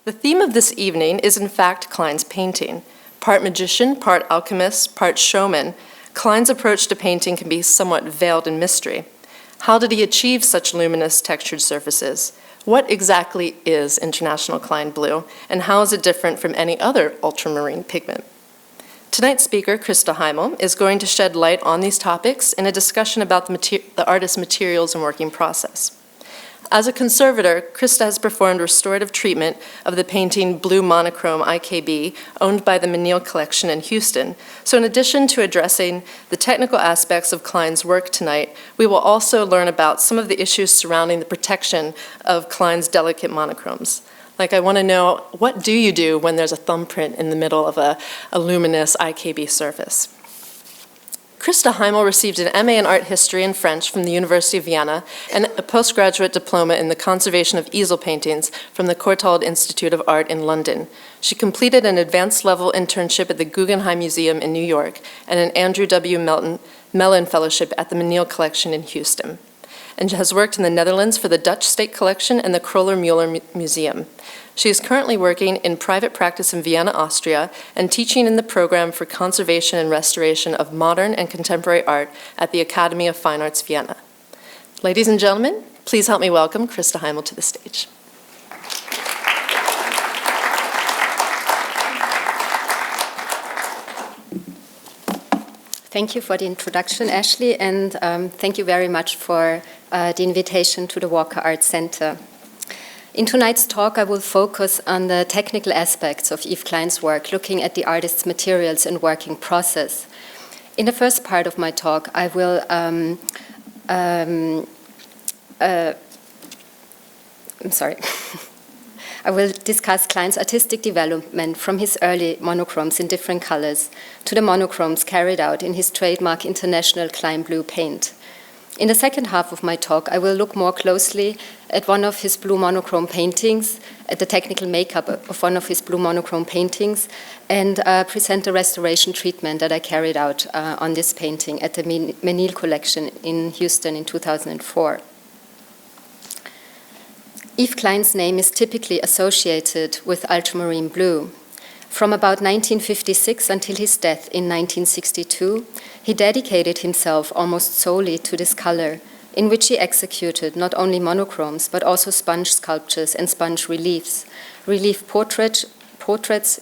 The theme of this evening is in fact Klein's painting. Part magician, part alchemist, part showman, Klein's approach to painting can be somewhat veiled in mystery. How did he achieve such luminous textured surfaces? What exactly is International Klein Blue, and how is it different from any other ultramarine pigment? Tonight's speaker, Christa Haiml, is going to shed light on these topics in a discussion about the artist's materials and working process. As a conservator, Christa has performed restorative treatment of the painting Blue Monochrome IKB, owned by the Menil Collection in Houston. So in addition to addressing the technical aspects of Klein's work tonight, we will also learn about some of the issues surrounding the protection of Klein's delicate monochromes. Like, I want to know, what do you do when there's a thumbprint in the middle of a luminous IKB surface? Christa Haiml received an MA in Art History and French from the University of Vienna and a postgraduate diploma in the conservation of easel paintings from the Courtauld Institute of Art in London. She completed an advanced level internship at the Guggenheim Museum in New York and an Andrew W. Mellon Fellowship at the Menil Collection in Houston, and has worked in the Netherlands for the Dutch State Collection and the Kroller-Müller Museum. She is currently working in private practice in Vienna, Austria, and teaching in the program for conservation and restoration of modern and contemporary art at the Academy of Fine Arts, Vienna. Ladies and gentlemen, please help me welcome Christa Haiml to the stage. Thank you for the introduction, Ashley, and thank you very much for the invitation to the Walker Art Center. In tonight's talk, I will focus on the technical aspects of Yves Klein's work, looking at the artist's materials and working process. In the first part of my talk, I will I will discuss Klein's artistic development from his early monochromes in different colors to the monochromes carried out in his trademark International Klein Blue paint. In the second half of my talk, I will look more closely at one of his blue monochrome paintings, at the technical makeup of one of his blue monochrome paintings, and present the restoration treatment that I carried out on this painting at the Menil Collection in Houston in 2004. Yves Klein's name is typically associated with ultramarine blue. From about 1956 until his death in 1962, he dedicated himself almost solely to this color, in which he executed not only monochromes, but also sponge sculptures and sponge reliefs, relief portraits,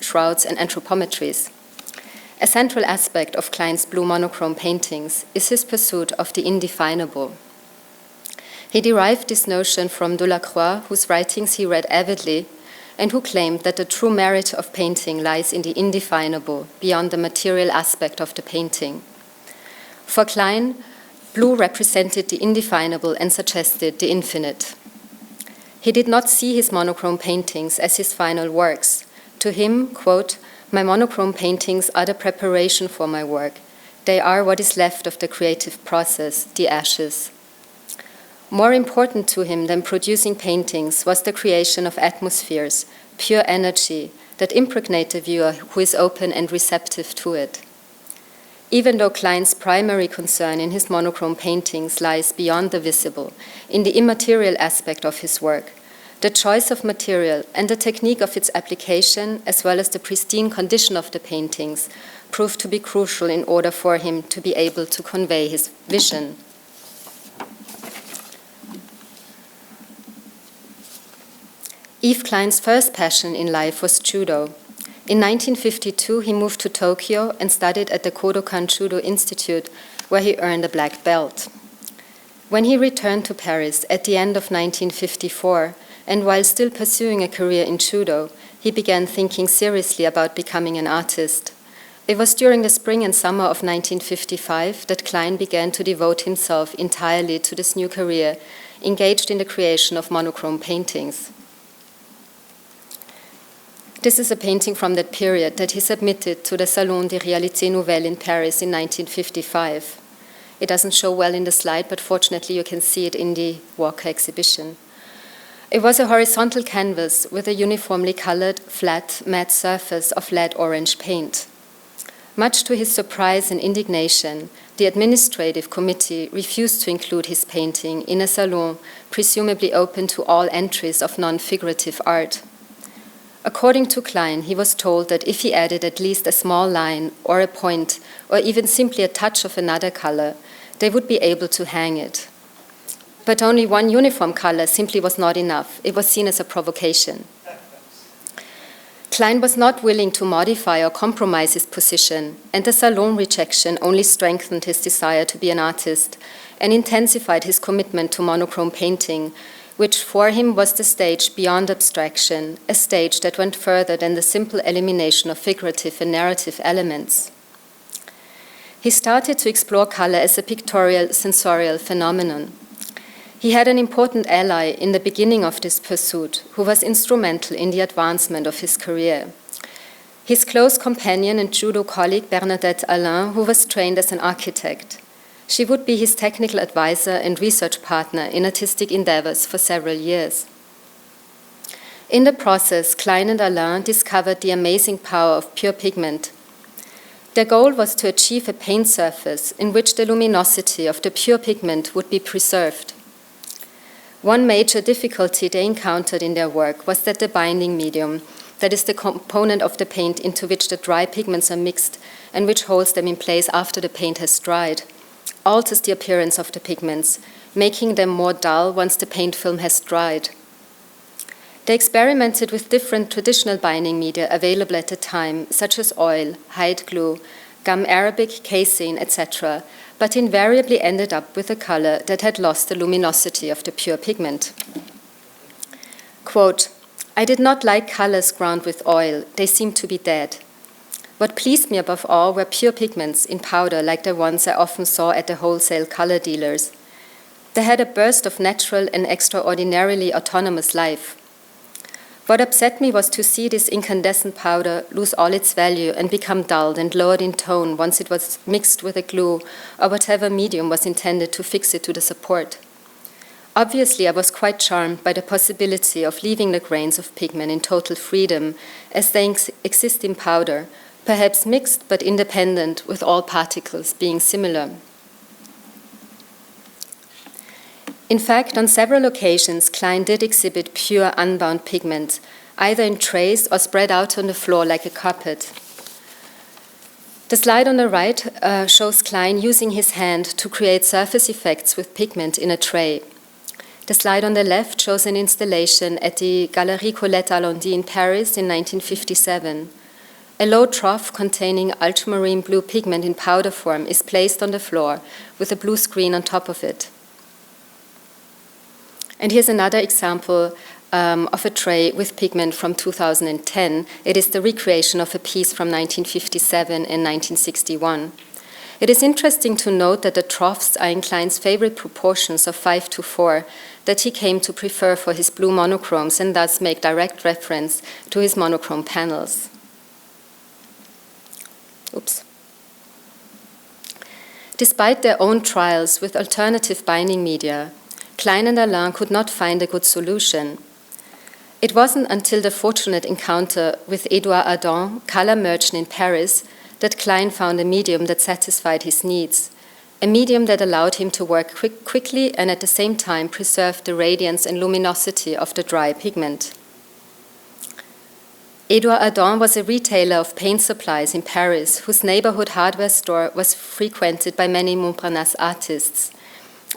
shrouds, and anthropometries. A central aspect of Klein's blue monochrome paintings is his pursuit of the indefinable. He derived this notion from Delacroix, whose writings he read avidly, and who claimed that the true merit of painting lies in the indefinable, beyond the material aspect of the painting. For Klein, blue represented the indefinable and suggested the infinite. He did not see his monochrome paintings as his final works. To him, quote, "My monochrome paintings are the preparation for my work. They are what is left of the creative process, the ashes." More important to him than producing paintings was the creation of atmospheres, pure energy, that impregnate the viewer who is open and receptive to it. Even though Klein's primary concern in his monochrome paintings lies beyond the visible, in the immaterial aspect of his work, the choice of material and the technique of its application, as well as the pristine condition of the paintings, proved to be crucial in order for him to be able to convey his vision. Yves Klein's first passion in life was judo. In 1952, he moved to Tokyo and studied at the Kodokan Judo Institute, where he earned a black belt. When he returned to Paris at the end of 1954, and while still pursuing a career in judo, he began thinking seriously about becoming an artist. It was during the spring and summer of 1955 that Klein began to devote himself entirely to this new career, engaged in the creation of monochrome paintings. This is a painting from that period that he submitted to the Salon des Réalités Nouvelles in Paris in 1955. It doesn't show well in the slide, but fortunately you can see it in the Walker exhibition. It was a horizontal canvas with a uniformly colored, flat, matte surface of lead orange paint. Much to his surprise and indignation, the administrative committee refused to include his painting in a salon presumably open to all entries of non-figurative art. According to Klein, he was told that if he added at least a small line or a point, or even simply a touch of another color, they would be able to hang it. But only one uniform color simply was not enough. It was seen as a provocation. Klein was not willing to modify or compromise his position, and the Salon rejection only strengthened his desire to be an artist and intensified his commitment to monochrome painting, which for him was the stage beyond abstraction, a stage that went further than the simple elimination of figurative and narrative elements. He started to explore color as a pictorial, sensorial phenomenon. He had an important ally in the beginning of this pursuit, who was instrumental in the advancement of his career. His close companion and judo colleague Bernadette Alain, who was trained as an architect. She would be his technical advisor and research partner in artistic endeavors for several years. In the process, Klein and Alain discovered the amazing power of pure pigment. Their goal was to achieve a paint surface in which the luminosity of the pure pigment would be preserved. One major difficulty they encountered in their work was that the binding medium, that is the component of the paint into which the dry pigments are mixed and which holds them in place after the paint has dried, alters the appearance of the pigments, making them more dull once the paint film has dried. They experimented with different traditional binding media available at the time, such as oil, hide glue, gum arabic, casein, etc., but invariably ended up with a color that had lost the luminosity of the pure pigment. Quote, "I did not like colors ground with oil. They seemed to be dead. What pleased me above all were pure pigments in powder like the ones I often saw at the wholesale color dealers. They had a burst of natural and extraordinarily autonomous life. What upset me was to see this incandescent powder lose all its value and become dulled and lowered in tone once it was mixed with a glue or whatever medium was intended to fix it to the support. Obviously, I was quite charmed by the possibility of leaving the grains of pigment in total freedom as they exist in powder, perhaps mixed but independent, with all particles being similar." In fact, on several occasions, Klein did exhibit pure unbound pigment, either in trays or spread out on the floor like a carpet. The slide on the right shows Klein using his hand to create surface effects with pigment in a tray. The slide on the left shows an installation at the Galerie Colette Allendy in Paris in 1957. A low trough containing ultramarine blue pigment in powder form is placed on the floor with a blue screen on top of it. And here's another example of a tray with pigment from 2010. It is the recreation of a piece from 1957 and 1961. It is interesting to note that the troughs are in Klein's favorite proportions of 5:4 that he came to prefer for his blue monochromes and thus make direct reference to his monochrome panels. Oops. Despite their own trials with alternative binding media, Klein and Alain could not find a good solution. It wasn't until the fortunate encounter with Edouard Adam, color merchant in Paris, that Klein found a medium that satisfied his needs, a medium that allowed him to work quickly and at the same time preserve the radiance and luminosity of the dry pigment. Edouard Adam was a retailer of paint supplies in Paris, whose neighborhood hardware store was frequented by many Montparnasse artists.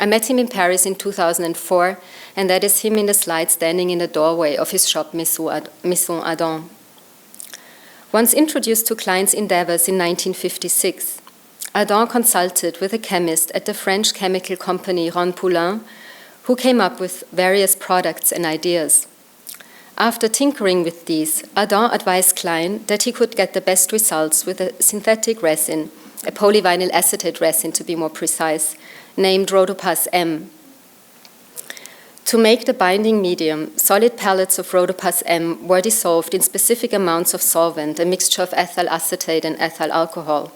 I met him in Paris in 2004, and that is him in the slide standing in the doorway of his shop Maison Adam. Once introduced to Klein's endeavors in 1956, Adam consulted with a chemist at the French chemical company Ron Poulin, who came up with various products and ideas. After tinkering with these, Adam advised Klein that he could get the best results with a synthetic resin, a polyvinyl acetate resin to be more precise, named Rhodopas M. To make the binding medium, solid pellets of Rhodopas M were dissolved in specific amounts of solvent, a mixture of ethyl acetate and ethyl alcohol.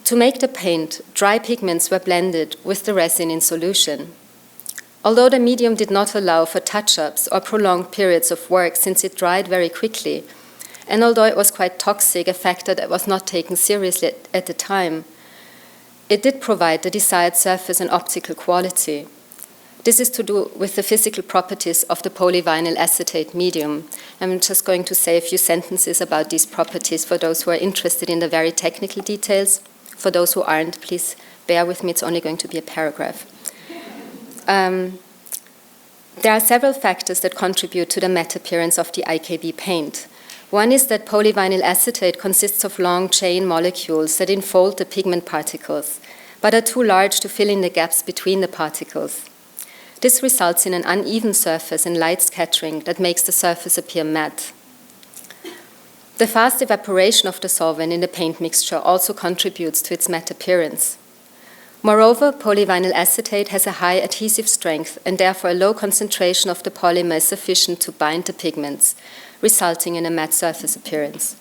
To make the paint, dry pigments were blended with the resin in solution. Although the medium did not allow for touch-ups or prolonged periods of work since it dried very quickly, and although it was quite toxic, a factor that was not taken seriously at the time, it did provide the desired surface and optical quality. This is to do with the physical properties of the polyvinyl acetate medium. I'm just going to say a few sentences about these properties for those who are interested in the very technical details. For those who aren't, please bear with me, it's only going to be a paragraph. There are several factors that contribute to the matte appearance of the IKB paint. One is that polyvinyl acetate consists of long chain molecules that enfold the pigment particles, but are too large to fill in the gaps between the particles. This results in an uneven surface and light scattering that makes the surface appear matte. The fast evaporation of the solvent in the paint mixture also contributes to its matte appearance. Moreover, polyvinyl acetate has a high adhesive strength and therefore a low concentration of the polymer is sufficient to bind the pigments, resulting in a matte surface appearance.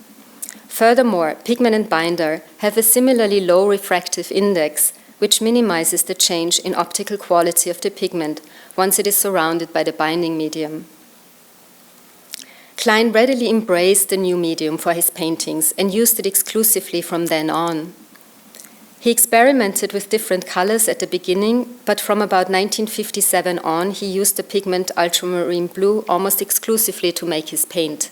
Furthermore, pigment and binder have a similarly low refractive index, which minimizes the change in optical quality of the pigment once it is surrounded by the binding medium. Klein readily embraced the new medium for his paintings and used it exclusively from then on. He experimented with different colors at the beginning, but from about 1957 on, he used the pigment ultramarine blue almost exclusively to make his paint,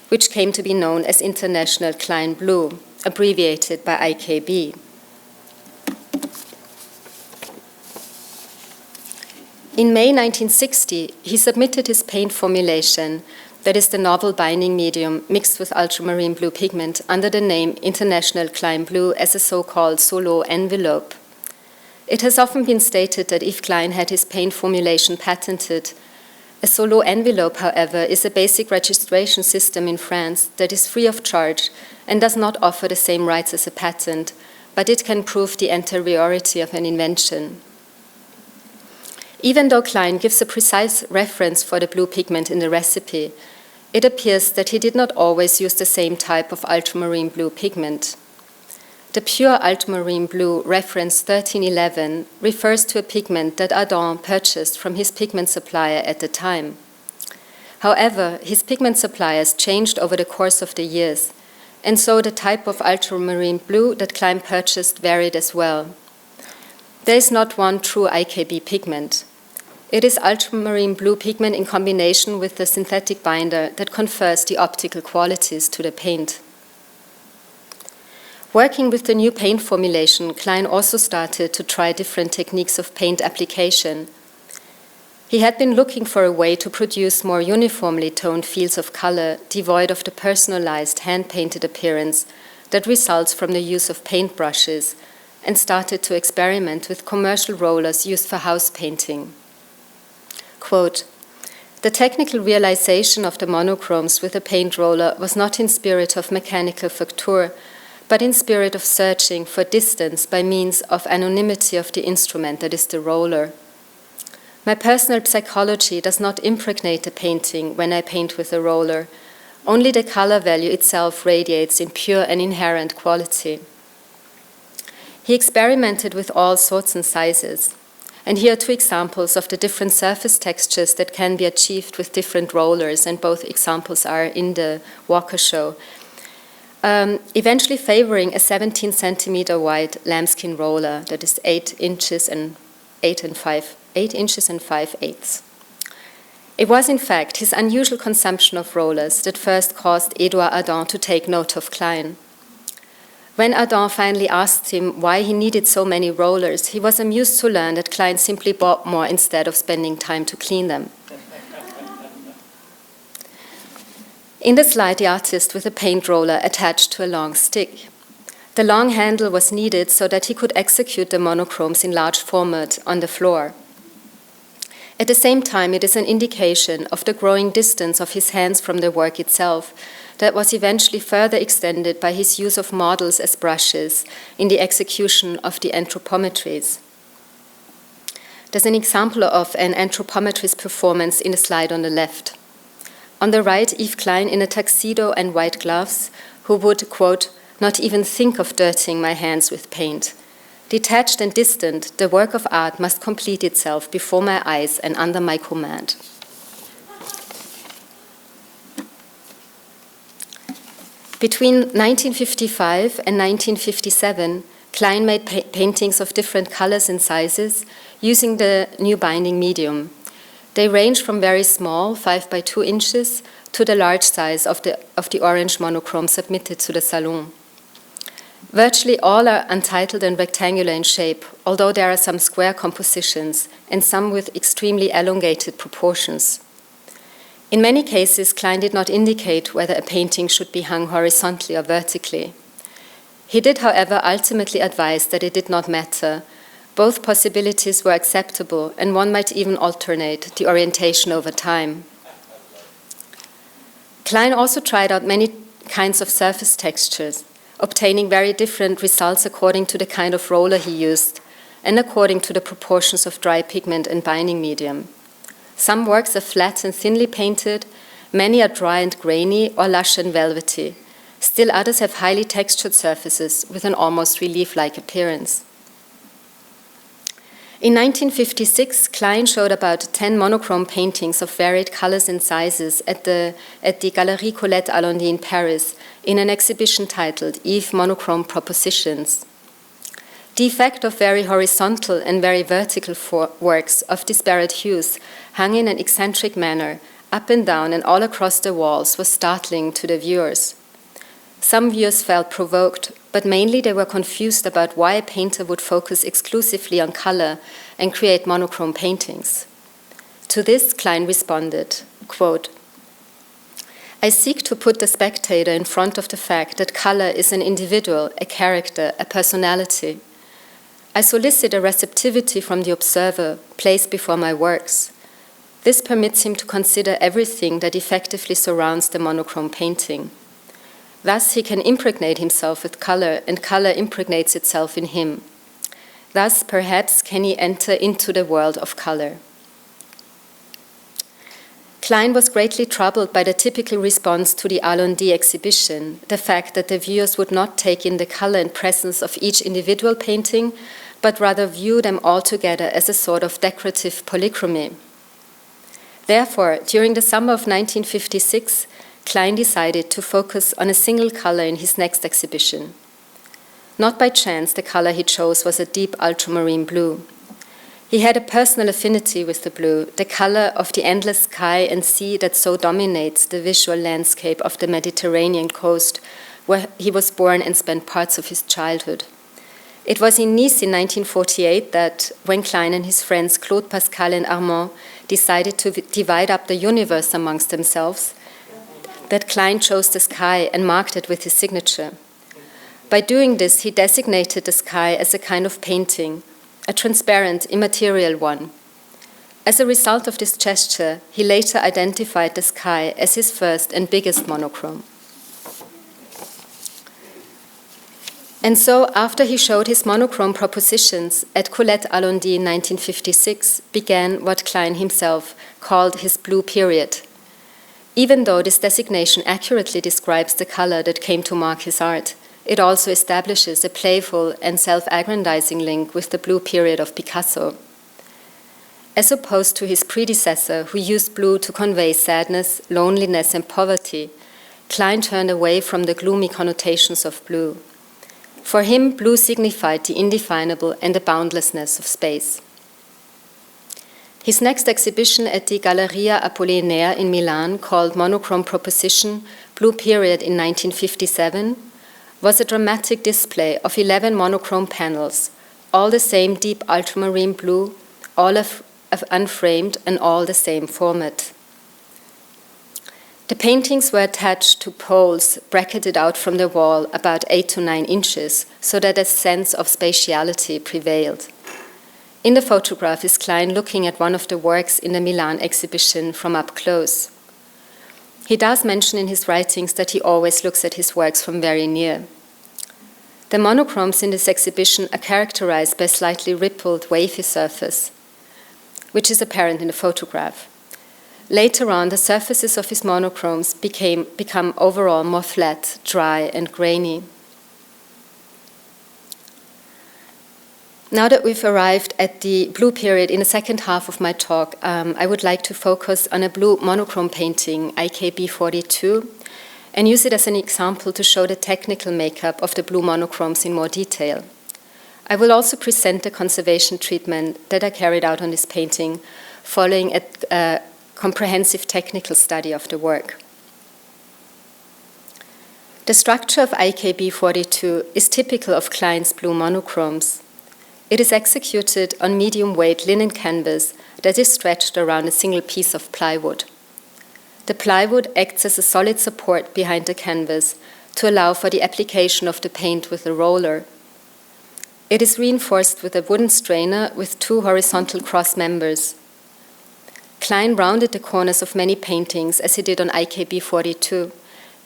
which came to be known as International Klein Blue, abbreviated by IKB. In May 1960, he submitted his paint formulation, that is the novel binding medium mixed with ultramarine blue pigment, under the name International Klein Blue as a so-called solo envelope. It has often been stated that Yves Klein had his paint formulation patented. A solo envelope, however, is a basic registration system in France that is free of charge and does not offer the same rights as a patent, but it can prove the anteriority of an invention. Even though Klein gives a precise reference for the blue pigment in the recipe, it appears that he did not always use the same type of ultramarine blue pigment. The pure ultramarine blue, reference 1311, refers to a pigment that Adam purchased from his pigment supplier at the time. However, his pigment suppliers changed over the course of the years, and so the type of ultramarine blue that Klein purchased varied as well. There is not one true IKB pigment. It is ultramarine blue pigment in combination with the synthetic binder that confers the optical qualities to the paint. Working with the new paint formulation, Klein also started to try different techniques of paint application. He had been looking for a way to produce more uniformly toned fields of color, devoid of the personalized, hand-painted appearance that results from the use of paintbrushes, and started to experiment with commercial rollers used for house painting. Quote, "The technical realization of the monochromes with a paint roller was not in spirit of mechanical facture, but in spirit of searching for distance by means of anonymity of the instrument, that is the roller. My personal psychology does not impregnate the painting when I paint with a roller. Only the color value itself radiates in pure and inherent quality." He experimented with all sorts and sizes. And here are two examples of the different surface textures that can be achieved with different rollers, and both examples are in the Walker show. Eventually favoring a 17 centimeter wide lambskin roller that is 8 inches and 5/8. It was in fact his unusual consumption of rollers that first caused Edouard Adam to take note of Klein. When Adam finally asked him why he needed so many rollers, he was amused to learn that Klein simply bought more instead of spending time to clean them. In the slide, the artist with a paint roller attached to a long stick. The long handle was needed so that he could execute the monochromes in large format on the floor. At the same time, it is an indication of the growing distance of his hands from the work itself that was eventually further extended by his use of models as brushes in the execution of the anthropometries. There's an example of an anthropometrist performance in the slide on the left. On the right, Yves Klein in a tuxedo and white gloves, who would, quote, "not even think of dirtying my hands with paint. Detached and distant, the work of art must complete itself before my eyes and under my command." Between 1955 and 1957, Klein made paintings of different colors and sizes using the new binding medium. They range from very small, 5 by 2 inches, to the large size of the orange monochrome submitted to the Salon. Virtually all are untitled and rectangular in shape, although there are some square compositions and some with extremely elongated proportions. In many cases, Klein did not indicate whether a painting should be hung horizontally or vertically. He did, however, ultimately advise that it did not matter. Both possibilities were acceptable, and one might even alternate the orientation over time. Klein also tried out many kinds of surface textures, obtaining very different results according to the kind of roller he used and according to the proportions of dry pigment and binding medium. Some works are flat and thinly painted, many are dry and grainy or lush and velvety. Still others have highly textured surfaces with an almost relief-like appearance. In 1956, Klein showed about 10 monochrome paintings of varied colors and sizes at the Galerie Colette Allendy in Paris in an exhibition titled Yves Monochrome Propositions. The effect of very horizontal and very vertical works of disparate hues hung in an eccentric manner, up and down and all across the walls, was startling to the viewers. Some viewers felt provoked, but mainly they were confused about why a painter would focus exclusively on color and create monochrome paintings. To this, Klein responded, quote, "I seek to put the spectator in front of the fact that color is an individual, a character, a personality. I solicit a receptivity from the observer placed before my works. This permits him to consider everything that effectively surrounds the monochrome painting. Thus, he can impregnate himself with color, and color impregnates itself in him. Thus, perhaps, can he enter into the world of color." Klein was greatly troubled by the typical response to the Allendy exhibition, the fact that the viewers would not take in the color and presence of each individual painting, but rather view them all together as a sort of decorative polychromy. Therefore, during the summer of 1956, Klein decided to focus on a single color in his next exhibition. Not by chance, the color he chose was a deep ultramarine blue. He had a personal affinity with the blue, the color of the endless sky and sea that so dominates the visual landscape of the Mediterranean coast, where he was born and spent parts of his childhood. It was in Nice in 1948 that, when Klein and his friends Claude Pascal and Armand decided to divide up the universe amongst themselves, that Klein chose the sky and marked it with his signature. By doing this, he designated the sky as a kind of painting, a transparent, immaterial one. As a result of this gesture, he later identified the sky as his first and biggest monochrome. And so, after he showed his monochrome propositions at Colette Allendy in 1956, began what Klein himself called his blue period. Even though this designation accurately describes the color that came to mark his art, it also establishes a playful and self-aggrandizing link with the blue period of Picasso. As opposed to his predecessor, who used blue to convey sadness, loneliness, and poverty, Klein turned away from the gloomy connotations of blue. For him, blue signified the indefinable and the boundlessness of space. His next exhibition at the Galleria Apollinaire in Milan, called Monochrome Proposition, Blue Period in 1957, was a dramatic display of 11 monochrome panels, all the same deep ultramarine blue, all of unframed and all the same format. The paintings were attached to poles bracketed out from the wall about 8 to 9 inches, so that a sense of spatiality prevailed. In the photograph is Klein looking at one of the works in the Milan exhibition from up close. He does mention in his writings that he always looks at his works from very near. The monochromes in this exhibition are characterized by a slightly rippled, wavy surface, which is apparent in the photograph. Later on, the surfaces of his monochromes become overall more flat, dry, and grainy. Now that we've arrived at the blue period in the second half of my talk, I would like to focus on a blue monochrome painting, IKB 42, and use it as an example to show the technical makeup of the blue monochromes in more detail. I will also present the conservation treatment that I carried out on this painting following a comprehensive technical study of the work. The structure of IKB 42 is typical of Klein's Blue monochromes. It is executed on medium-weight linen canvas that is stretched around a single piece of plywood. The plywood acts as a solid support behind the canvas to allow for the application of the paint with a roller. It is reinforced with a wooden strainer with 2 horizontal cross members. Klein rounded the corners of many paintings as he did on IKB 42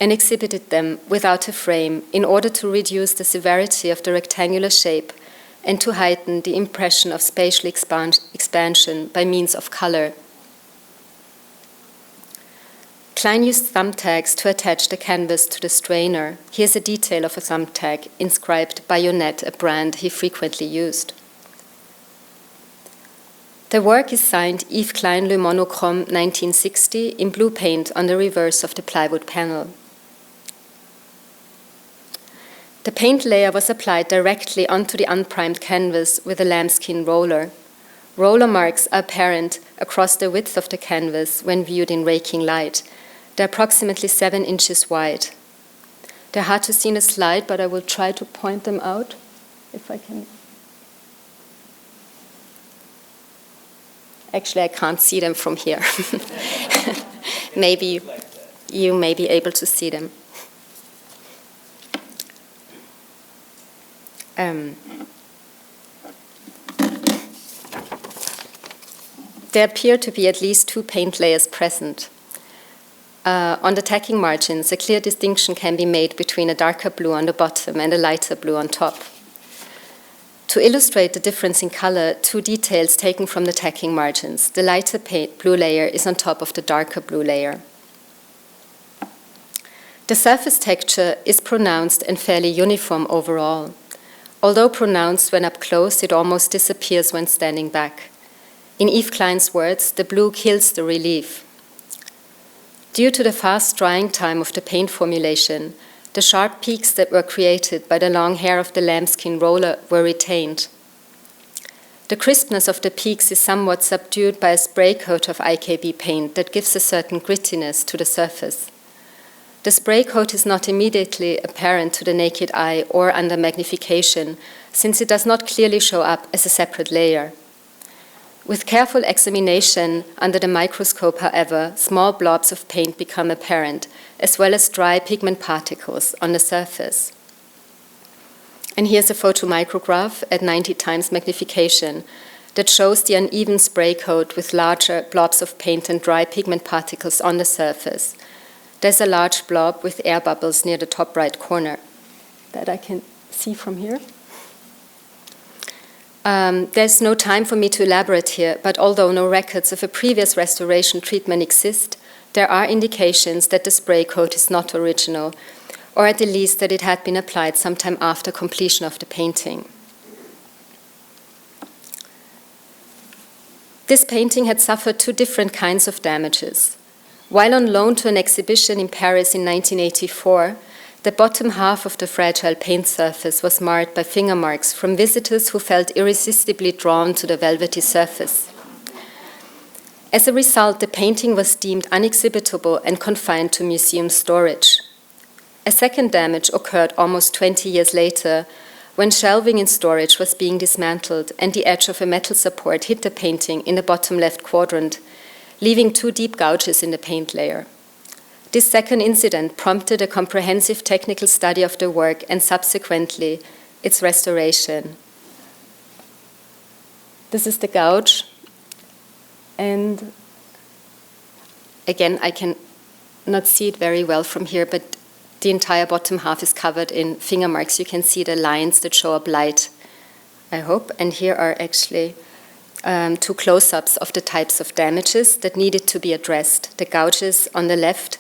and exhibited them without a frame in order to reduce the severity of the rectangular shape and to heighten the impression of spatial expansion by means of color. Klein used thumbtacks to attach the canvas to the strainer. Here's a detail of a thumbtack inscribed Bayonet, a brand he frequently used. The work is signed Yves Klein Le Monochrome 1960 in blue paint on the reverse of the plywood panel. The paint layer was applied directly onto the unprimed canvas with a lambskin roller. Roller marks are apparent across the width of the canvas when viewed in raking light. They're approximately 7 inches wide. They're hard to see in a slide, but I will try to point them out if I can. Actually, I can't see them from here. Maybe you may be able to see them. There appear to be at least 2 paint layers present. On the tacking margins, a clear distinction can be made between a darker blue on the bottom and a lighter blue on top. To illustrate the difference in color, 2 details taken from the tacking margins. The lighter blue layer is on top of the darker blue layer. The surface texture is pronounced and fairly uniform overall. Although pronounced when up close, it almost disappears when standing back. In Yves Klein's words, the blue kills the relief. Due to the fast drying time of the paint formulation, the sharp peaks that were created by the long hair of the lambskin roller were retained. The crispness of the peaks is somewhat subdued by a spray coat of IKB paint that gives a certain grittiness to the surface. The spray coat is not immediately apparent to the naked eye or under magnification, since it does not clearly show up as a separate layer. With careful examination under the microscope, however, small blobs of paint become apparent, as well as dry pigment particles on the surface. And here's a photomicrograph at 90 times magnification that shows the uneven spray coat with larger blobs of paint and dry pigment particles on the surface. There's a large blob with air bubbles near the top right corner that I can see from here. There's no time for me to elaborate here, but although no records of a previous restoration treatment exist, there are indications that the spray coat is not original, or at the least that it had been applied sometime after completion of the painting. This painting had suffered 2 different kinds of damages. While on loan to an exhibition in Paris in 1984, the bottom half of the fragile paint surface was marred by finger marks from visitors who felt irresistibly drawn to the velvety surface. As a result, the painting was deemed unexhibitable and confined to museum storage. A second damage occurred almost 20 years later, when shelving in storage was being dismantled and the edge of a metal support hit the painting in the bottom left quadrant, leaving 2 deep gouges in the paint layer. This second incident prompted a comprehensive technical study of the work and subsequently its restoration. This is the gouge, and again, I can not see it very well from here, but the entire bottom half is covered in finger marks. You can see the lines that show up light, I hope, and here are actually 2 close-ups of the types of damages that needed to be addressed. The gouges on the left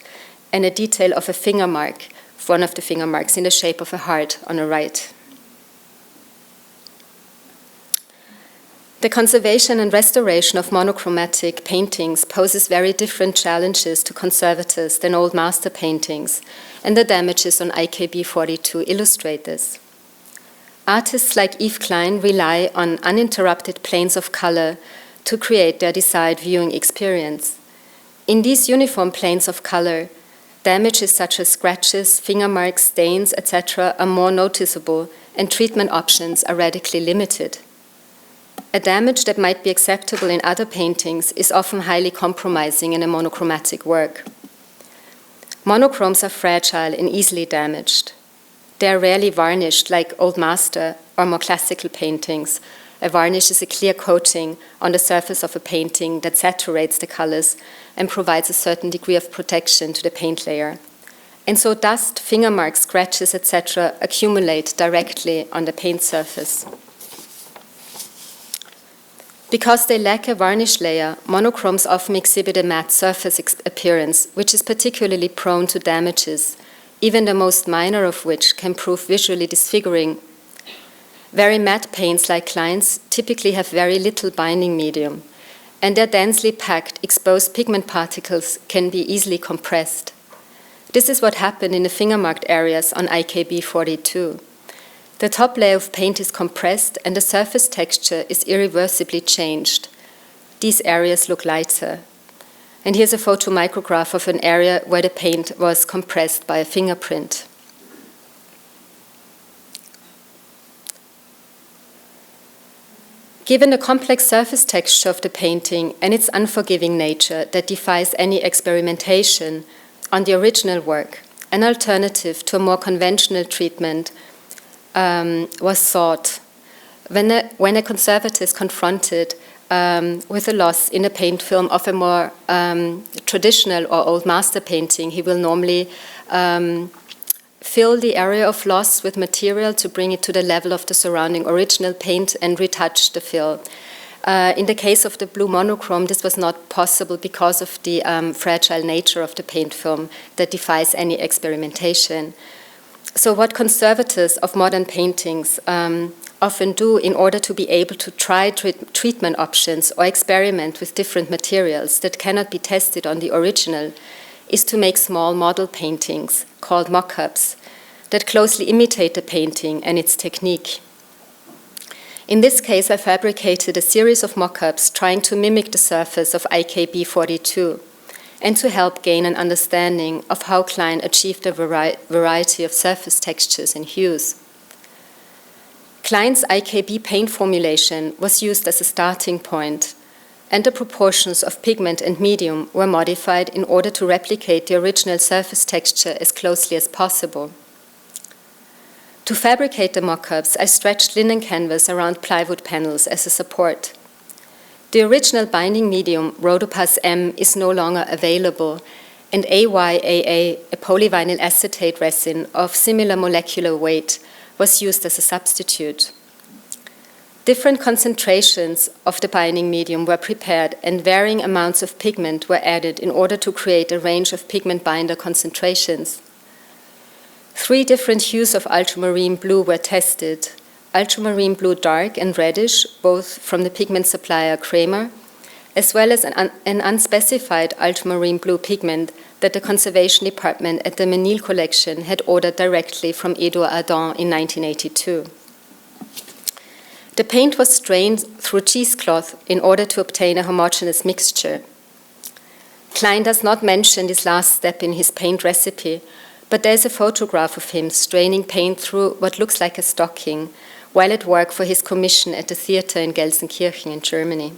and a detail of a finger mark, one of the finger marks in the shape of a heart on the right. The conservation and restoration of monochromatic paintings poses very different challenges to conservators than old master paintings, and the damages on IKB 42 illustrate this. Artists like Yves Klein rely on uninterrupted planes of color to create their desired viewing experience. In these uniform planes of color, damages such as scratches, finger marks, stains, etc. are more noticeable, and treatment options are radically limited. A damage that might be acceptable in other paintings is often highly compromising in a monochromatic work. Monochromes are fragile and easily damaged. They are rarely varnished like Old Master or more classical paintings. A varnish is a clear coating on the surface of a painting that saturates the colors and provides a certain degree of protection to the paint layer. And so dust, finger marks, scratches, etc. accumulate directly on the paint surface. Because they lack a varnish layer, monochromes often exhibit a matte surface appearance, which is particularly prone to damages, even the most minor of which can prove visually disfiguring. Very matte paints like Klein's typically have very little binding medium, and their densely packed, exposed pigment particles can be easily compressed. This is what happened in the finger-marked areas on IKB 42. The top layer of paint is compressed and the surface texture is irreversibly changed. These areas look lighter. And here's a photomicrograph of an area where the paint was compressed by a fingerprint. Given the complex surface texture of the painting and its unforgiving nature that defies any experimentation on the original work, an alternative to a more conventional treatment was sought. When a conservator is confronted with a loss in a paint film of a more traditional or old master painting, he will normally fill the area of loss with material to bring it to the level of the surrounding original paint and retouch the fill. In the case of the blue monochrome, this was not possible because of the fragile nature of the paint film that defies any experimentation. So what conservators of modern paintings often do in order to be able to try treatment options or experiment with different materials that cannot be tested on the original is to make small model paintings called mock-ups that closely imitate the painting and its technique. In this case, I fabricated a series of mock-ups trying to mimic the surface of IKB 42 and to help gain an understanding of how Klein achieved a variety of surface textures and hues. Klein's IKB paint formulation was used as a starting point, and the proportions of pigment and medium were modified in order to replicate the original surface texture as closely as possible. To fabricate the mock-ups, I stretched linen canvas around plywood panels as a support. The original binding medium, Rhodopas M, is no longer available, and AYAA, a polyvinyl acetate resin of similar molecular weight, was used as a substitute. Different concentrations of the binding medium were prepared and varying amounts of pigment were added in order to create a range of pigment binder concentrations. 3 different hues of ultramarine blue were tested: ultramarine blue dark and reddish, both from the pigment supplier Kramer, as well as an unspecified ultramarine blue pigment that the conservation department at the Menil collection had ordered directly from Edouard Adam in 1982. The paint was strained through cheesecloth in order to obtain a homogeneous mixture. Klein does not mention this last step in his paint recipe, but there is a photograph of him straining paint through what looks like a stocking while at work for his commission at the theater in Gelsenkirchen in Germany.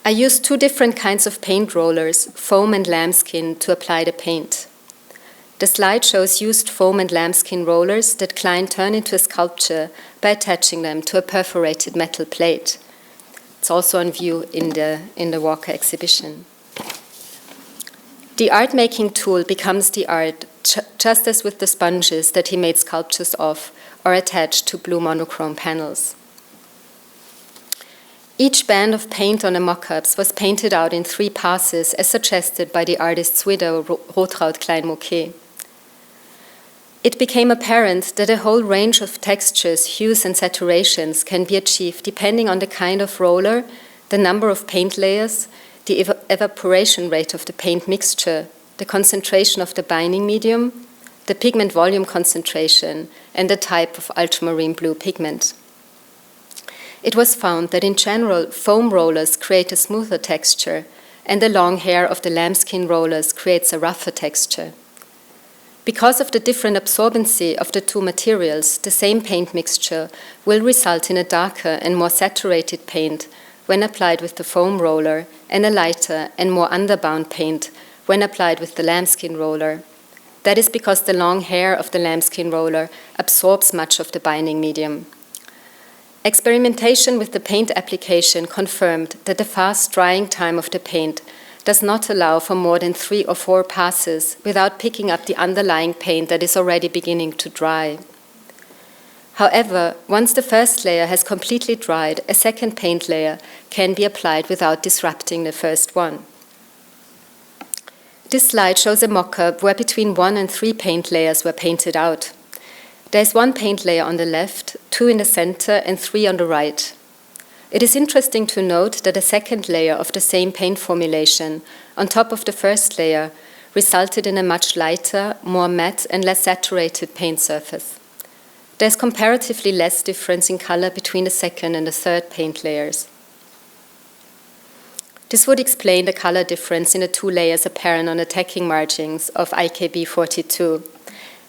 I used 2 different kinds of paint rollers, foam and lambskin, to apply the paint. The slide shows used foam and lambskin rollers that Klein turned into a sculpture by attaching them to a perforated metal plate. It's also on view in the Walker exhibition. The art-making tool becomes the art, just as with the sponges that he made sculptures of or attached to blue monochrome panels. Each band of paint on the mock-ups was painted out in 3 passes as suggested by the artist's widow, Rotraud Klein-Moquet. It became apparent that a whole range of textures, hues, and saturations can be achieved depending on the kind of roller, the number of paint layers, the evaporation rate of the paint mixture, the concentration of the binding medium, the pigment volume concentration, and the type of ultramarine blue pigment. It was found that in general, foam rollers create a smoother texture, and the long hair of the lambskin rollers creates a rougher texture. Because of the different absorbency of the two materials, the same paint mixture will result in a darker and more saturated paint when applied with the foam roller, and a lighter and more underbound paint when applied with the lambskin roller. That is because the long hair of the lambskin roller absorbs much of the binding medium. Experimentation with the paint application confirmed that the fast drying time of the paint does not allow for more than 3 or 4 passes without picking up the underlying paint that is already beginning to dry. However, once the first layer has completely dried, a second paint layer can be applied without disrupting the first one. This slide shows a mock-up where between 1 and 3 paint layers were painted out. There is 1 paint layer on the left, 2 in the center, and 3 on the right. It is interesting to note that a second layer of the same paint formulation on top of the first layer resulted in a much lighter, more matte and less saturated paint surface. There is comparatively less difference in color between the second and the third paint layers. This would explain the color difference in the 2 layers apparent on the tacking margins of IKB 42.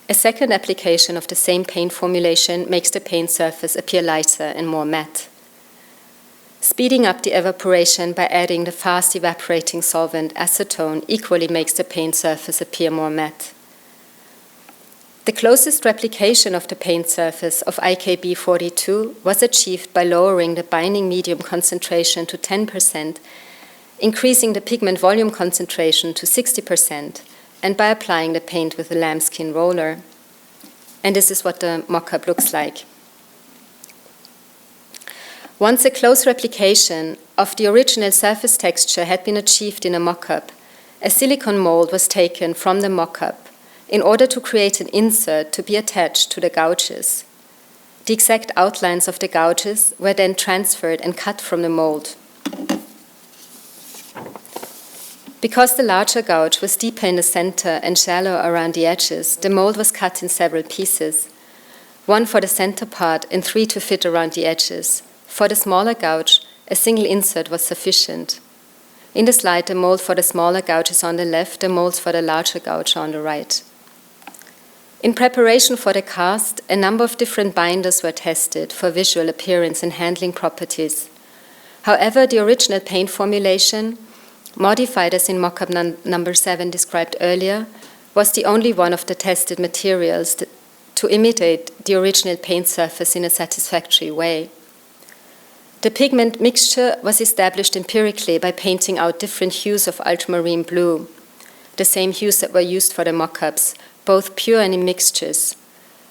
A second application of the same paint formulation makes the paint surface appear lighter and more matte. Speeding up the evaporation by adding the fast evaporating solvent acetone equally makes the paint surface appear more matte. The closest replication of the paint surface of IKB 42 was achieved by lowering the binding medium concentration to 10%, increasing the pigment volume concentration to 60%, and by applying the paint with a lambskin roller. And this is what the mock-up looks like. Once a close replication of the original surface texture had been achieved in a mock-up, a silicone mold was taken from the mock-up in order to create an insert to be attached to the gouges. The exact outlines of the gouges were then transferred and cut from the mold. Because the larger gouge was deeper in the center and shallow around the edges, the mold was cut in several pieces, 1 for the center part and 3 to fit around the edges. For the smaller gouge, a single insert was sufficient. In the slide, the mold for the smaller gouge is on the left, the molds for the larger gouge are on the right. In preparation for the cast, a number of different binders were tested for visual appearance and handling properties. However, the original paint formulation, modified as in mock-up number 7 described earlier, was the only one of the tested materials to imitate the original paint surface in a satisfactory way. The pigment mixture was established empirically by painting out different hues of ultramarine blue, the same hues that were used for the mock-ups, both pure and in mixtures.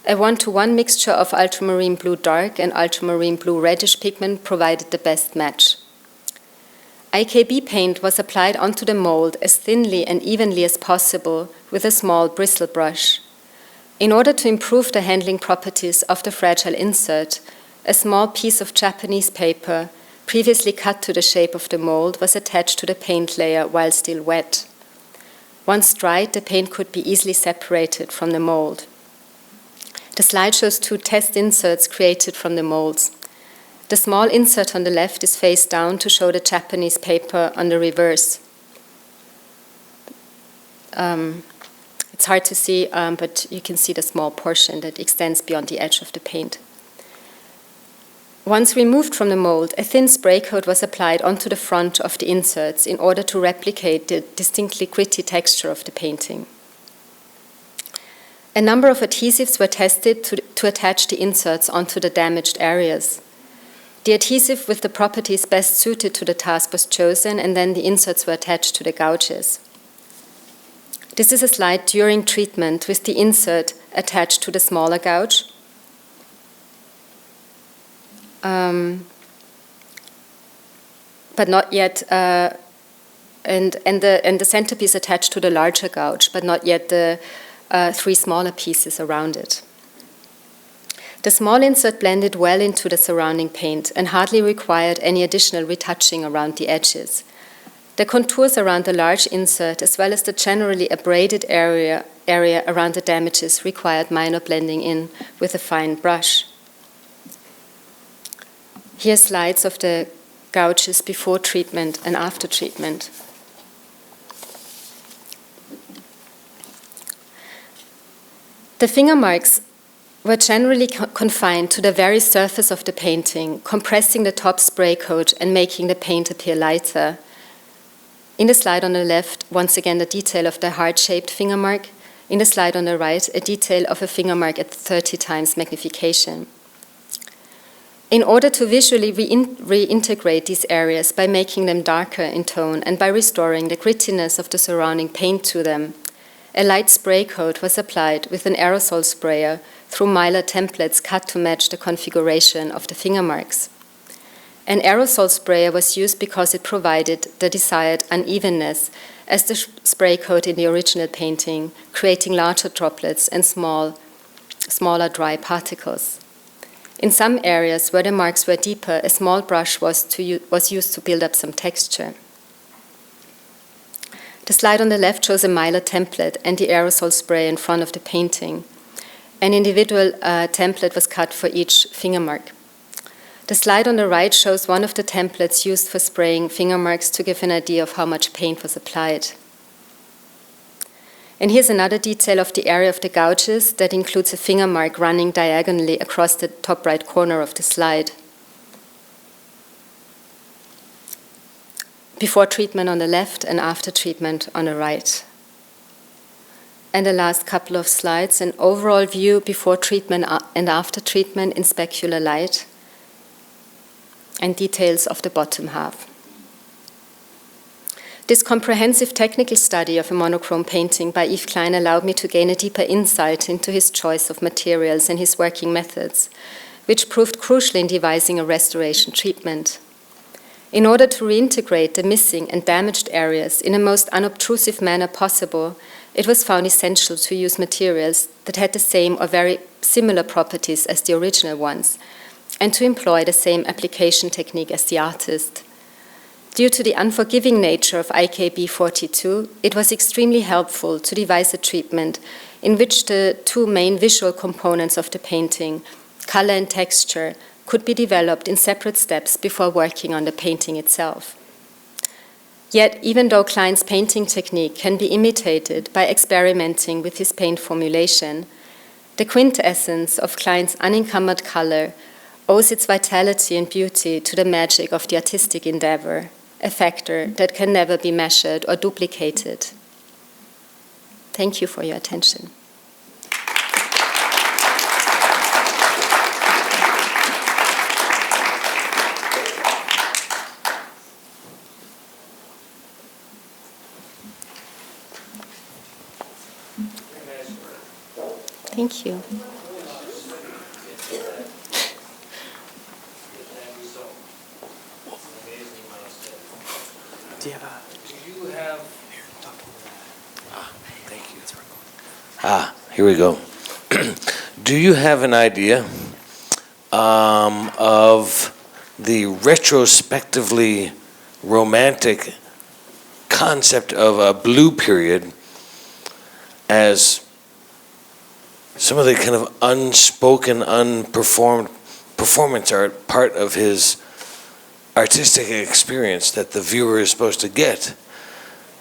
A 1-to-1 mixture of ultramarine blue dark and ultramarine blue reddish pigment provided the best match. IKB paint was applied onto the mold as thinly and evenly as possible with a small bristle brush. In order to improve the handling properties of the fragile insert, a small piece of Japanese paper, previously cut to the shape of the mold, was attached to the paint layer while still wet. Once dried, the paint could be easily separated from the mold. The slide shows 2 test inserts created from the molds. The small insert on the left is face down to show the Japanese paper on the reverse. It's hard to see, but you can see the small portion that extends beyond the edge of the paint. Once removed from the mold, a thin spray coat was applied onto the front of the inserts in order to replicate the distinctly gritty texture of the painting. A number of adhesives were tested to attach the inserts onto the damaged areas. The adhesive with the properties best suited to the task was chosen, and then the inserts were attached to the gouges. This is a slide during treatment with the insert attached to the smaller gouge. But not yet, and the centerpiece attached to the larger gouge, but not yet the 3 smaller pieces around it. The small insert blended well into the surrounding paint and hardly required any additional retouching around the edges. The contours around the large insert, as well as the generally abraded area around the damages, required minor blending in with a fine brush. Here are slides of the gouges before treatment and after treatment. The finger marks were generally confined to the very surface of the painting, compressing the top spray coat and making the paint appear lighter. In the slide on the left, once again the detail of the heart-shaped finger mark. In the slide on the right, a detail of a finger mark at 30 times magnification. In order to visually reintegrate these areas by making them darker in tone and by restoring the grittiness of the surrounding paint to them, a light spray coat was applied with an aerosol sprayer through mylar templates cut to match the configuration of the finger marks. An aerosol sprayer was used because it provided the desired unevenness as the spray coat in the original painting, creating larger droplets and smaller dry particles. In some areas where the marks were deeper, a small brush was used to build up some texture. The slide on the left shows a mylar template and the aerosol spray in front of the painting. An individual template was cut for each finger mark. The slide on the right shows one of the templates used for spraying finger marks to give an idea of how much paint was applied. And here's another detail of the area of the gouges that includes a finger mark running diagonally across the top right corner of the slide. Before treatment on the left and after treatment on the right. And the last couple of slides, an overall view before treatment and after treatment in specular light, and details of the bottom half. This comprehensive technical study of a monochrome painting by Yves Klein allowed me to gain a deeper insight into his choice of materials and his working methods, which proved crucial in devising a restoration treatment. In order to reintegrate the missing and damaged areas in a most unobtrusive manner possible, it was found essential to use materials that had the same or very similar properties as the original ones, and to employ the same application technique as the artist. Due to the unforgiving nature of IKB 42, it was extremely helpful to devise a treatment in which the two main visual components of the painting, color and texture, could be developed in separate steps before working on the painting itself. Yet, even though Klein's painting technique can be imitated by experimenting with his paint formulation, the quintessence of Klein's unencumbered color owes its vitality and beauty to the magic of the artistic endeavor, a factor that can never be measured or duplicated. Thank you for your attention. Thank you. Here we go. Do you have an idea of the retrospectively romantic concept of a blue period as some of the kind of unspoken, unperformed performance art part of his artistic experience that the viewer is supposed to get,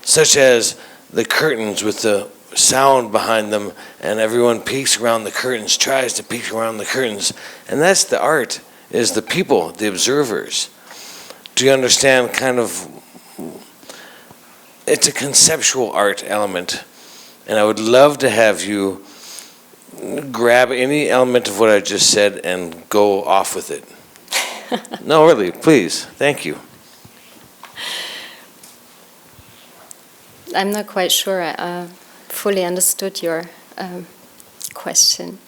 such as the curtains with the sound behind them, and everyone peeks around the curtains, tries to peek around the curtains, and that's the art, is the people, the observers. Do you understand kind of, it's a conceptual art element, and I would love to have you grab any element of what I just said and go off with it. No, really, please, thank you. I'm not quite sure I fully understood your question.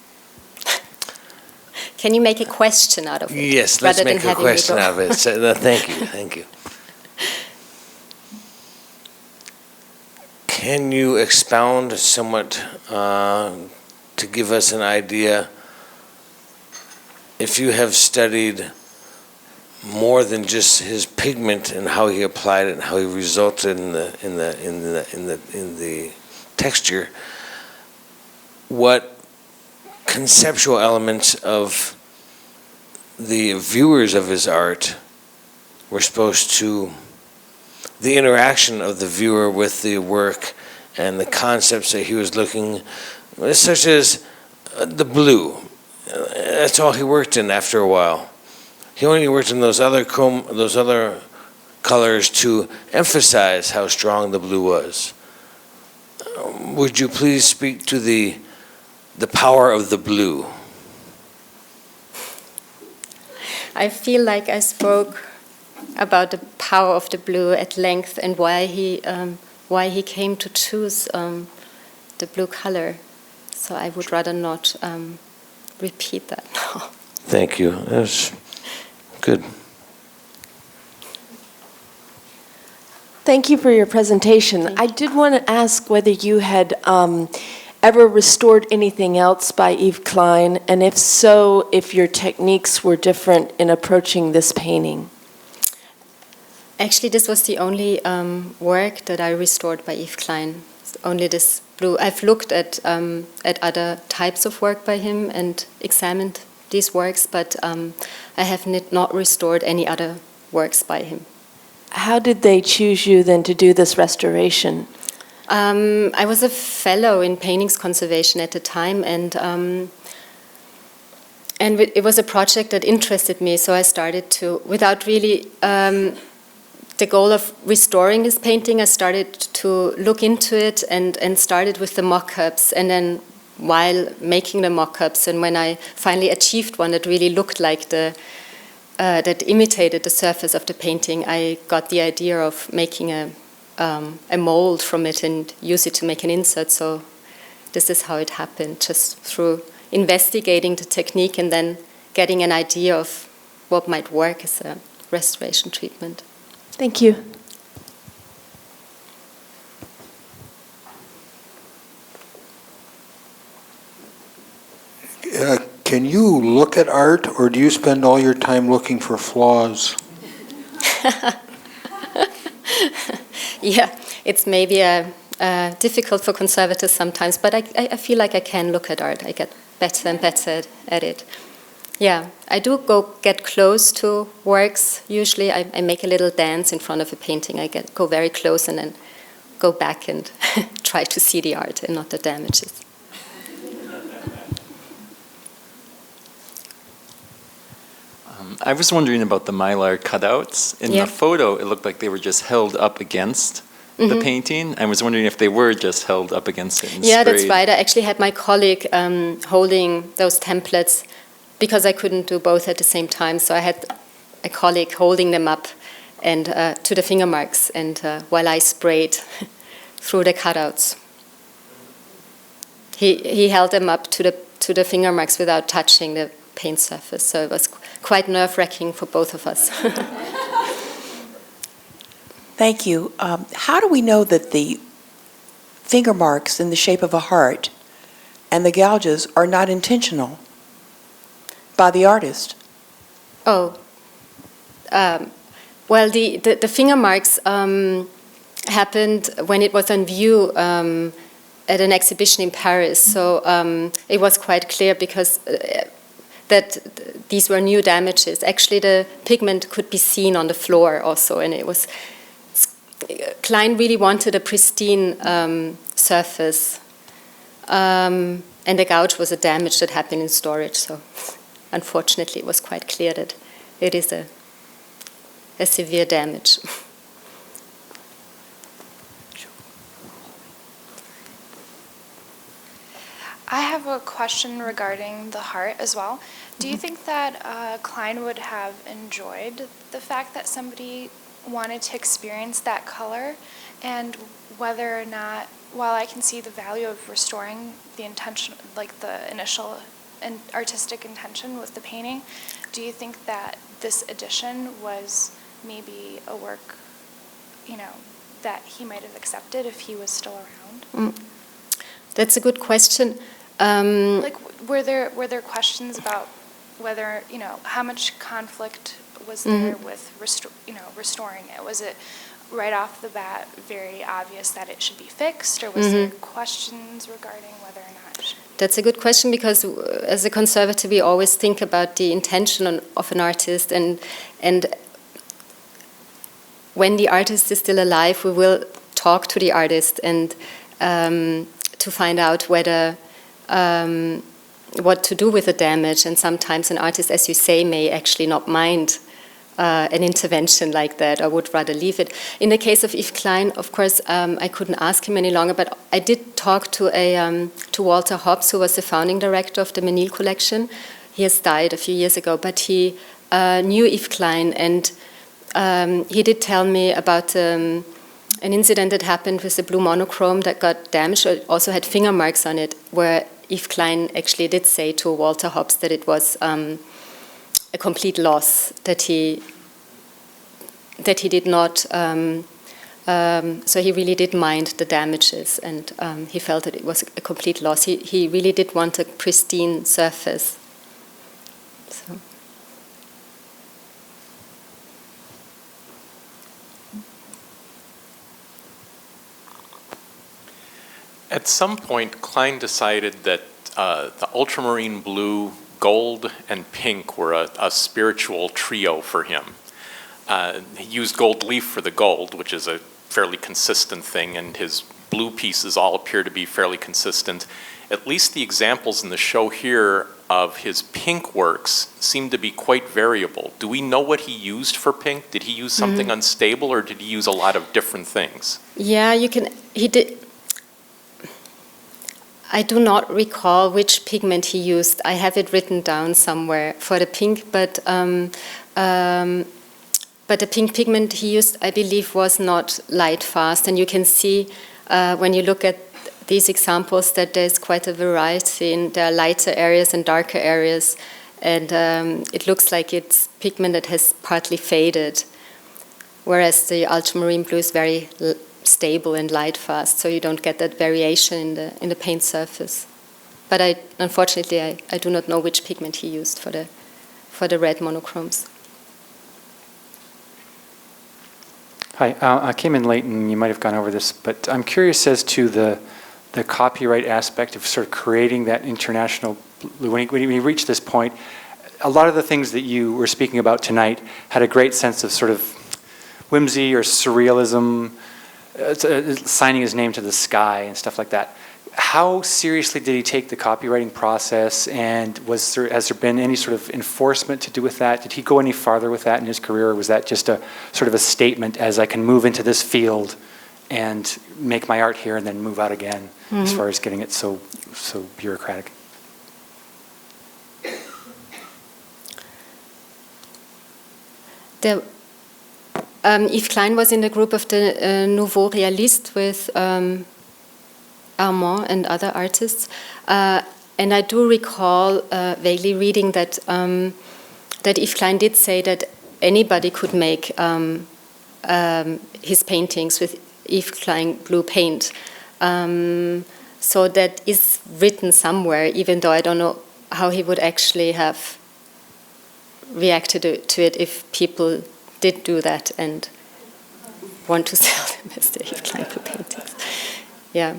Can you make a question out of it? Yes, let's make a question out of it. So, thank you, thank you. Can you expound somewhat to give us an idea, if you have studied more than just his pigment and how he applied it and how he resulted in the texture. What conceptual elements of the viewers of his art were supposed to, the interaction of the viewer with the work and the concepts that he was looking, such as the blue. That's all he worked in after a while. He only worked in those other colors to emphasize how strong the blue was. Would you please speak to the power of the blue? I feel like I spoke about the power of the blue at length and why he came to choose the blue color. So I would rather not repeat that now. Thank you. That's good. Thank you for your presentation. I did want to ask whether you had ever restored anything else by Yves Klein, and if so, if your techniques were different in approaching this painting. Actually, this was the only work that I restored by Yves Klein. Only this blue. I've looked at other types of work by him and examined these works, but I have not restored any other works by him. How did they choose you then to do this restoration? I was a fellow in paintings conservation at the time, and it was a project that interested me. So I started to, without really the goal of restoring this painting, I started to look into it and started with the mock-ups. And then while making the mock-ups, and when I finally achieved one that really looked like that imitated the surface of the painting, I got the idea of making a mold from it and use it to make an insert. So this is how it happened, just through investigating the technique and then getting an idea of what might work as a restoration treatment. Thank you. Can you look at art, or do you spend all your time looking for flaws? Yeah, it's maybe difficult for conservators sometimes, but I feel like I can look at art. I get better and better at it. Yeah, I do get close to works. Usually I make a little dance in front of a painting. I go very close and then go back and try to see the art and not the damages. I was wondering about the mylar cutouts. In the photo, it looked like they were just held up against the painting. I was wondering if they were just held up against it and Yeah, sprayed. that's right. I actually had my colleague holding those templates because I couldn't do both at the same time. So I had a colleague holding them up and to the finger marks, and while I sprayed through the cutouts. He held them up to the finger marks without touching the paint surface. So it was quite nerve-wracking for both of us. Thank you. How do we know that the finger marks in the shape of a heart and the gouges are not intentional by the artist? Oh, well, the finger marks happened when it was on view at an exhibition in Paris. So it was quite clear because that these were new damages. Actually, the pigment could be seen on the floor also, and it was. Klein really wanted a pristine surface, and the gouge was a damage that happened in storage. So, unfortunately, it was quite clear that it is a severe damage. I have a question regarding the heart as well. Do you think that Klein would have enjoyed the fact that somebody wanted to experience that color, and whether or not, while I can see the value of restoring the intention, like the initial and artistic intention with the painting, do you think that this edition was maybe a work, that he might have accepted if he was still around? That's a good question. Like, were there questions about whether, how much conflict was there with, restoring it? Was it right off the bat very obvious that it should be fixed, or was there questions regarding whether or not it should be? That's a good question, because as a conservator we always think about the intention of an artist, and when the artist is still alive we will talk to the artist and to find out whether what to do with the damage, and sometimes an artist, as you say, may actually not mind an intervention like that, or would rather leave it. In the case of Yves Klein, of course, I couldn't ask him any longer, but I did talk to Walter Hobbs, who was the founding director of the Menil collection. He has died a few years ago, but he knew Yves Klein, and he did tell me about an incident that happened with the blue monochrome that got damaged. It also had finger marks on it, where Yves Klein actually did say to Walter Hobbs that it was a complete loss, that he did not, so he really did mind the damages, and he felt that it was a complete loss. He really did want a pristine surface. So. At some point, Klein decided that the ultramarine blue, gold, and pink were a spiritual trio for him. He used gold leaf for the gold, which is a fairly consistent thing, and his blue pieces all appear to be fairly consistent. At least the examples in the show here of his pink works seem to be quite variable. Do we know what he used for pink? Did he use something unstable, or did he use a lot of different things? Yeah, he did. I do not recall which pigment he used. I have it written down somewhere for the pink, but the pink pigment he used, I believe, was not light fast. And you can see when you look at these examples that there's quite a variety. There are lighter areas and darker areas, and it looks like it's pigment that has partly faded, whereas the ultramarine blue is very stable and light fast, so you don't get that variation in the paint surface. But unfortunately I do not know which pigment he used for the red monochromes. Hi, I came in late and you might have gone over this, but I'm curious as to the copyright aspect of sort of creating that international blue. When you reach this point, a lot of the things that you were speaking about tonight had a great sense of sort of whimsy or surrealism, signing his name to the sky and stuff like that. How seriously did he take the copywriting process, and has there been any sort of enforcement to do with that? Did he go any farther with that in his career, or was that just a sort of a statement as I can move into this field and make my art here and then move out again, as far as getting it so bureaucratic? Yves Klein was in the group of the Nouveau Realiste with Armand and other artists, and I do recall vaguely reading that Yves Klein did say that anybody could make his paintings with Yves Klein blue paint. So that is written somewhere, even though I don't know how he would actually have reacted to it if people did do that and want to sell them as the Yves Klein blue paintings. Yeah.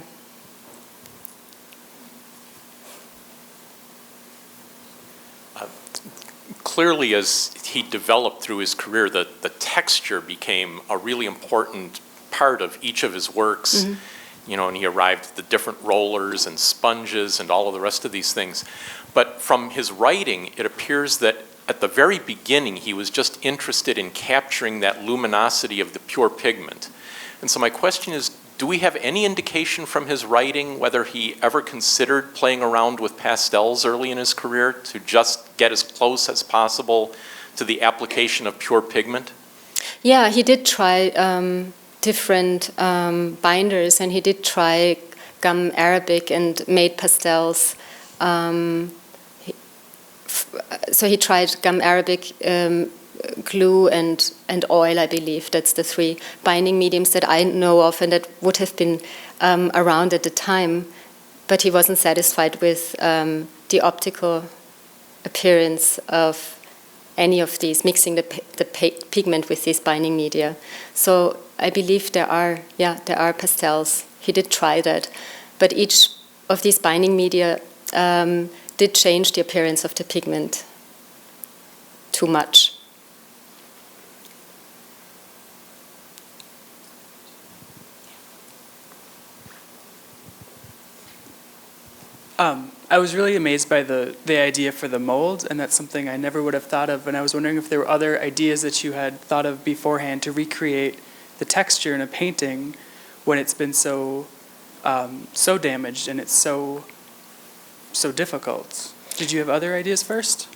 Clearly, as he developed through his career, the texture became a really important part of each of his works. You know, and he arrived at the different rollers and sponges and all of the rest of these things. But from his writing, it appears that at the very beginning, he was just interested in capturing that luminosity of the pure pigment. And so my question is, do we have any indication from his writing whether he ever considered playing around with pastels early in his career to just get as close as possible to the application of pure pigment? Yeah, he did try different binders, and he did try gum arabic and made pastels. So he tried gum arabic, glue, and oil, I believe. That's the three binding mediums that I know of and that would have been around at the time. But he wasn't satisfied with the optical appearance of any of these, mixing the pigment with these binding media. So I believe there are pastels. He did try that, but each of these binding media did change the appearance of the pigment too much. I was really amazed by the idea for the mold, and that's something I never would have thought of. And I was wondering if there were other ideas that you had thought of beforehand to recreate the texture in a painting when it's been so damaged and it's so difficult. Did you have other ideas first?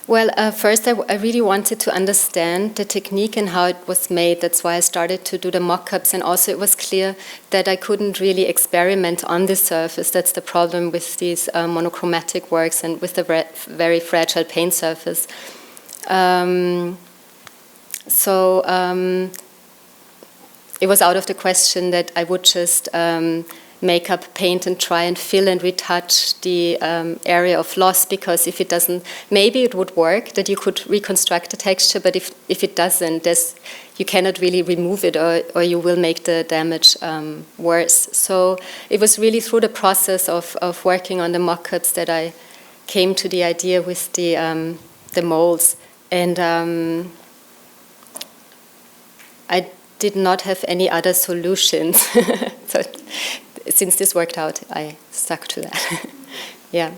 Well, first I really wanted to understand the technique and how it was made. That's why I started to do the mock-ups, and also it was clear that I couldn't really experiment on the surface. That's the problem with these monochromatic works and with the very fragile paint surface. It was out of the question that I would just make up paint and try and fill and retouch the area of loss, because if it doesn't, maybe it would work, that you could reconstruct the texture, but if it doesn't, you cannot really remove it, or you will make the damage worse. So it was really through the process of working on the mock-ups that I came to the idea with the molds. And I did not have any other solutions. So since this worked out, I stuck to that. Yeah.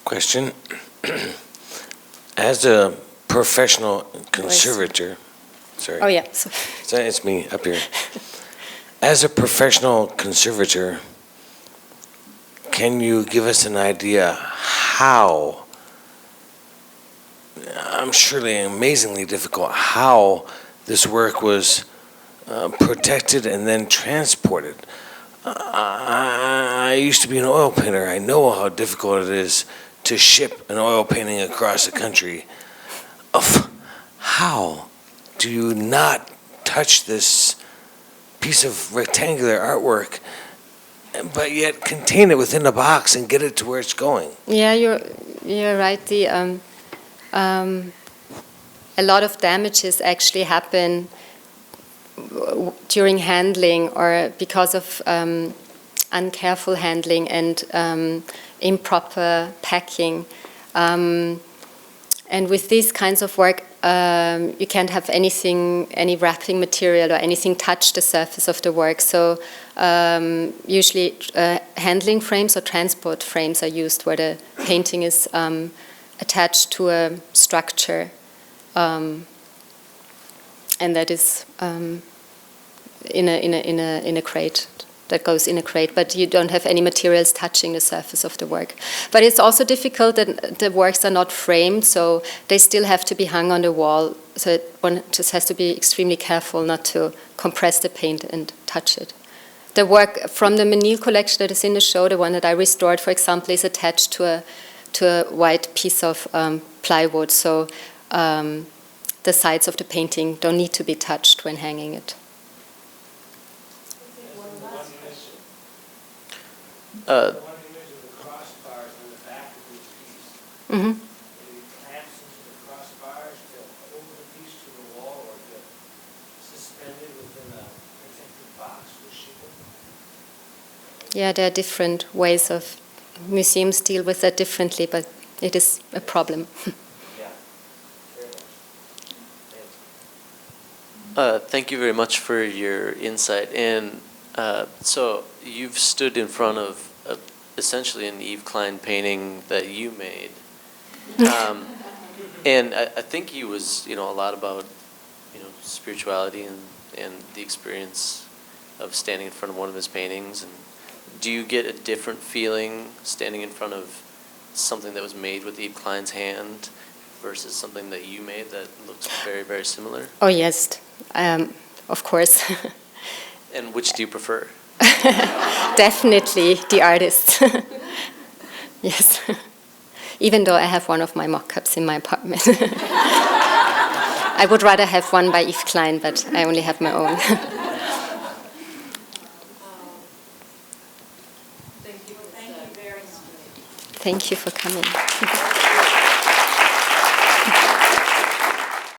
Question. As a professional conservator, sorry. Oh, yeah. So it's me up here. As a professional conservator, can you give us an idea how, I'm surely amazingly difficult, how this work was protected and then transported? I used to be an oil painter. I know how difficult it is to ship an oil painting across the country. How do you not touch this piece of rectangular artwork, but yet contain it within a box and get it to where it's going? Yeah, you're right. A lot of damages actually happen during handling, or because of uncareful handling and improper packing. And with these kinds of work, you can't have any wrapping material or anything touch the surface of the work. So usually handling frames or transport frames are used where the painting is attached to a structure. And that is in a crate, that goes in a crate, but you don't have any materials touching the surface of the work. But it's also difficult that the works are not framed, so they still have to be hung on the wall. So one just has to be extremely careful not to compress the paint and touch it. The work from the Menil collection that is in the show, the one that I restored, for example, is attached to a white piece of plywood. So the sides of the painting don't need to be touched when hanging it. Mm-hmm. Yeah, there are different ways of, museums deal with that differently, but it is a problem. Thank you very much for your insight. And so you've stood in front of essentially an Yves Klein painting that you made. And I think he was, a lot about, spirituality and the experience of standing in front of one of his paintings. And do you get a different feeling standing in front of something that was made with Yves Klein's hand versus something that you made that looks very, very similar? Oh, yes, of course. And which do you prefer? Definitely the artist. Yes. Even though I have one of my mock-ups in my apartment. I would rather have one by Yves Klein, but I only have my own. Thank you for coming.